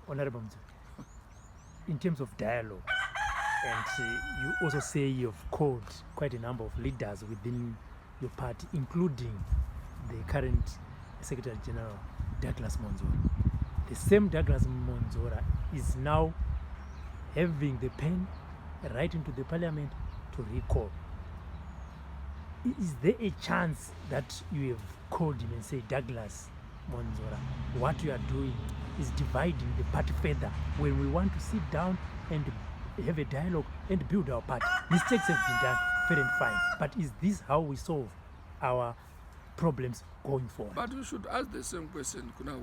Honorable Mudzuri, in terms of dialogue, and you also say you've called quite a number of leaders within your party, including the current Secretary General, Douglas Mwonzora. The same Douglas Mwonzora is now having the pen right into the parliament to recall. Is there a chance that you have called him and say, Douglas Mwonzora, what you are doing is dividing the party further when we want to sit down and have a dialogue and build our party? Mistakes have been done, fair and fine. But is this how we solve our problems going forward? But you should ask the same question. No.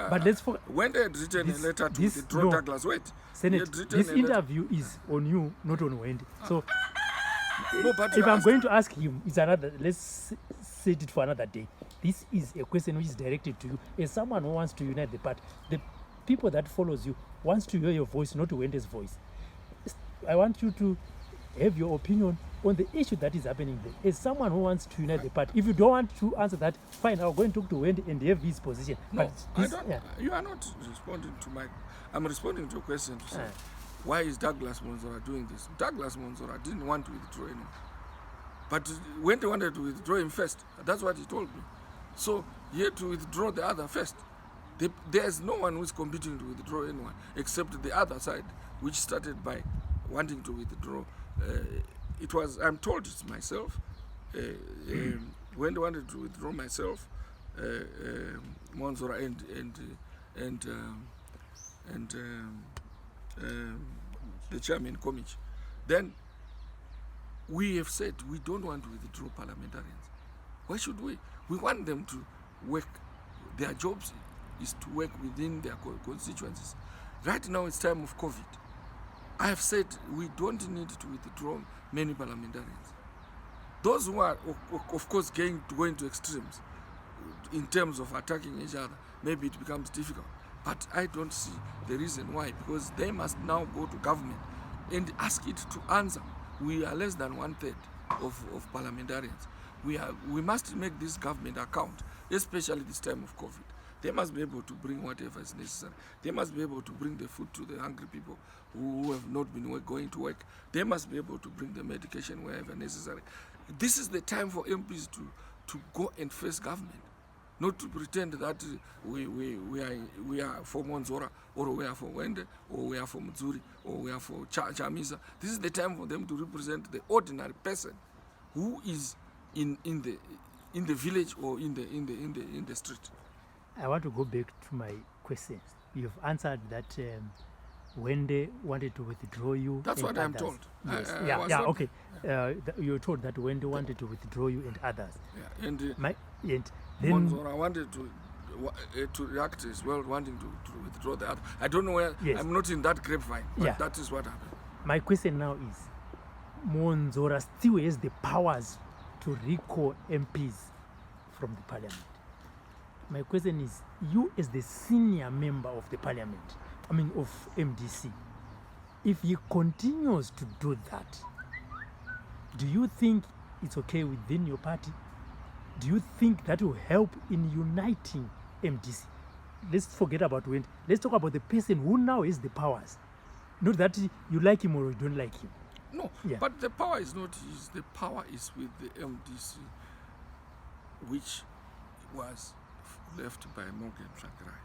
But let's when they had written a letter to withdraw no. Douglas, wait. Senate, this interview is on you, not on Wendy. So no, but if I'm going to ask him, it's another, let's set it for another day. This is a question which is directed to you as someone who wants to unite the party. The people that follows you wants to hear your voice, not Wendy's voice. I want you to have your opinion on the issue that is happening there. As someone who wants to unite the party, if you don't want to answer that, fine, I'll go and talk to Wendy and have his position. No, but I don't. Yeah. You are not responding to my. I'm responding to a question to say, why is Douglas Mwonzora doing this? Douglas Mwonzora didn't want to withdraw anyone, but when they wanted to withdraw him first, that's what he told me. So he had to withdraw the other first. There's no one who's competing to withdraw anyone except the other side, which started by wanting to withdraw. It was, I'm told it's myself, when they wanted to withdraw myself, Mwonzora and the chairman Komich, then we have said we don't want to withdraw parliamentarians. Why should we? We want them to work. Their jobs is to work within their constituencies. Right now it's time of COVID. I have said we don't need to withdraw many parliamentarians. Those who are, of course, going to extremes in terms of attacking each other, maybe it becomes difficult. But I don't see the reason why, because they must now go to government and ask it to answer. We are less than 1/3 of parliamentarians. We must make this government account, especially this time of COVID. They must be able to bring whatever is necessary. They must be able to bring the food to the hungry people who have not been going to work. They must be able to bring the medication wherever necessary. This is the time for MPs to go and face government, not to pretend that we are for Mwonzora, or we are for Wende, or we are for Mudzuri, or we are for Chamisa. This is the time for them to represent the ordinary person who is in the village or in the street. I want to go back to my questions. You've answered that when they wanted to withdraw you. That's what I'm told. Yes. Okay. You were told that when they wanted to withdraw you and others. Yeah, and then Mwonzora wanted to react as well, wanting to withdraw the other. I don't know where. Yes. I'm not in that grapevine, but that is what happened. My question now is, Mwonzora still has the powers to recall MPs from the parliament. My question is, you as the senior member of the parliament, of MDC, if he continues to do that, do you think it's okay within your party? Do you think that will help in uniting MDC? Let's forget about when. Let's talk about the person who now has the powers. Not that you like him or you don't like him. No, but the power is not his. The power is with the MDC, which was left by Morgan Tsvangirai.